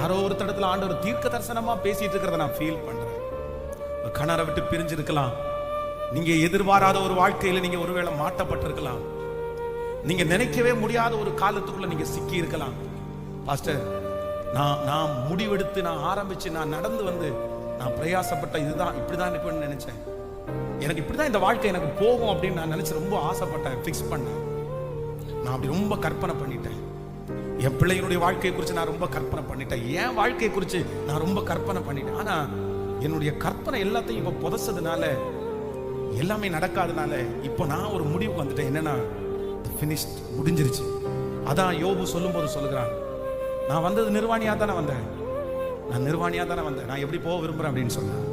யாரோ ஒரு தடத்துல ஆண்டவர் தீர்க்க தரிசனமா பேசிட்டு இருக்கிறத நான் ஃபீல் பண்றேன். கணரை விட்டு பிரிஞ்சிருக்கலாம், நீங்க எதிர்பாராத ஒரு வாழ்க்கையில நீங்க ஒருவேளை மாட்டப்பட்டிருக்கலாம், நீங்க நினைக்கவே முடியாத ஒரு காலத்துக்குள்ள நீங்க சிக்கி இருக்கலாம். பாஸ்டர், நான் முடிவெடுத்து நான் ஆரம்பிச்சு நான் நடந்து வந்து நான் பிரயாசப்பட்ட இதுதான் இப்படிதான் இருக்குன்னு நினைச்சேன். எனக்கு இப்படிதான் இந்த வாழ்க்கை எனக்கு போகும் அப்படின்னு நான் நினைச்சு ரொம்ப ஆசைப்பட்டேன், ஃபிக்ஸ் பண்ணேன். நான் அப்படி ரொம்ப கற்பனை பண்ணிட்டேன். என் பிள்ளைகளுடைய வாழ்க்கையை குறித்து நான் ரொம்ப கற்பனை பண்ணிட்டேன், என் வாழ்க்கையை குறித்து நான் ரொம்ப கற்பனை பண்ணிட்டேன். ஆனா என்னுடைய கற்பனை எல்லாத்தையும் இப்ப புதைச்சதுனால, எல்லாமே நடக்காதனால இப்போ நான் ஒரு முடிவுக்கு வந்துட்டேன். என்னன்னா, ஃபினிஷ்ட், முடிஞ்சிருச்சு. அதான் யோபு சொல்லும்போது சொல்லுகிறான், நான் வந்தது நிர்வாணியா தானே வந்தேன், நான் நிர்வாணியா தானே வந்தேன், நான் எப்படி போக விரும்புறேன் அப்படின்னு சொன்னேன்.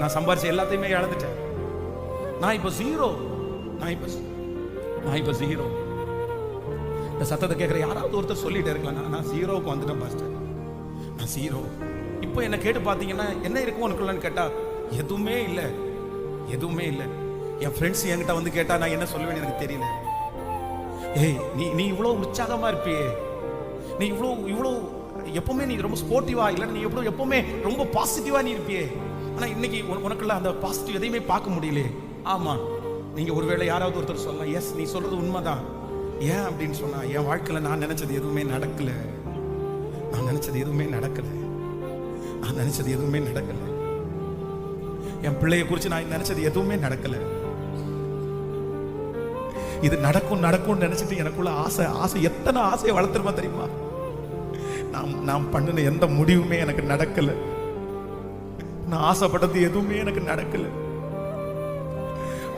நான் சம்பாரிச்ச எல்லாத்தையுமே இழந்துட்டேன், நான் இப்போ ஜீரோ, நான் இப்போ ஜீரோ. இந்த சத்தத்தை கேட்குற யாராவது ஒருத்தர் சொல்லிட்டே இருக்கலாம், நான் ஜீரோவுக்கு வந்துட்டேன் பாஸ்டர், நான் ஜீரோ. இப்போ என்ன கேட்டு பார்த்தீங்கன்னா என்ன இருக்கும் உனக்குள்ளன்னு கேட்டா எதுவுமே இல்லை, எதுவுமே இல்லை. என் ஃப்ரெண்ட்ஸ் என்கிட்ட வந்து கேட்டா நான் என்ன சொல்லுவேன்னு எனக்கு தெரியல. ஏய், நீ இவ்வளோ உற்சாகமா இருப்பியே, நீ இவ்வளோ எப்பவுமே நீ ரொம்ப ஸ்போர்ட்டிவா இல்லை, நீ எப்பவுமே ரொம்ப பாசிட்டிவா நீ இருப்பியே, ஆனா இன்னைக்கு உனக்குள்ள அந்த பாசிட்டிவ் எதையுமே பார்க்க முடியல. ஆமா, நீங்க ஒருவேளை யாராவது ஒருத்தர் சொல்லலாம், எஸ் நீ சொல்றது உண்மைதான். ஏன் அப்படின்னு சொன்னா, என் வாழ்க்கையில நான் நினைச்சது எதுவுமே நடக்கல, நான் நினைச்சது எதுவுமே நடக்கல, நான் நினைச்சது எதுவுமே நடக்கல. என் பிள்ளைய குறிச்சு நான் நினைச்சது எதுவுமே நடக்கல. இது நடக்கும் நடக்கும் நினைச்சிட்டு எனக்குள்ள ஆசை எத்தனை ஆசையை வளர்த்துருமா தெரியுமா? நான் பண்ணின எந்த முடிவுமே எனக்கு நடக்கல, நான் ஆசைப்பட்டது எதுவுமே எனக்கு நடக்கல.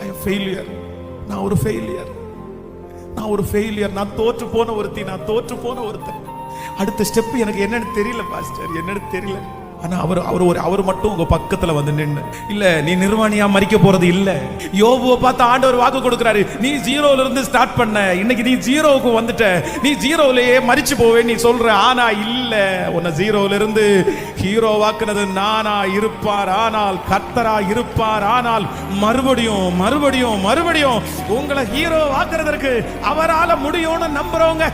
ஐ அம் ஃபெயிலியர், நான் ஒரு ஃபெயிலியர், நான் ஒரு ஃபெயிலியர், நான் தோற்று போன ஒருத்தன். அடுத்த ஸ்டெப் எனக்கு என்னன்னு தெரியல பாஸ்டர், என்னன்னு தெரியல. ஆனா அவர் மட்டும் உங்க பக்கத்துல வந்து நின்று, இல்ல நீ நிர்வாணியா மரிக்க போறது இல்ல. யோபுவை பார்த்து ஆண்டவர் வாக்கு கொடுக்கிறாரு, நீ ஜீரோல இருந்து ஸ்டார்ட் பண்ண, இன்னைக்கு நீ ஜீரோவுக்கு வந்துட்ட, நீ ஜீரோலயே மரிச்சு போவே நீ சொல்ற. ஆனா இல்ல, உன்னை ஜீரோல இருந்து ஹீரோ வாக்குனது நானா இருப்பார், ஆனால் கர்த்தரா இருப்பார். ஆனால் மறுபடியும் உங்களை ஹீரோ வாக்குறதற்கு அவரால முடியும்னு நம்புறவங்க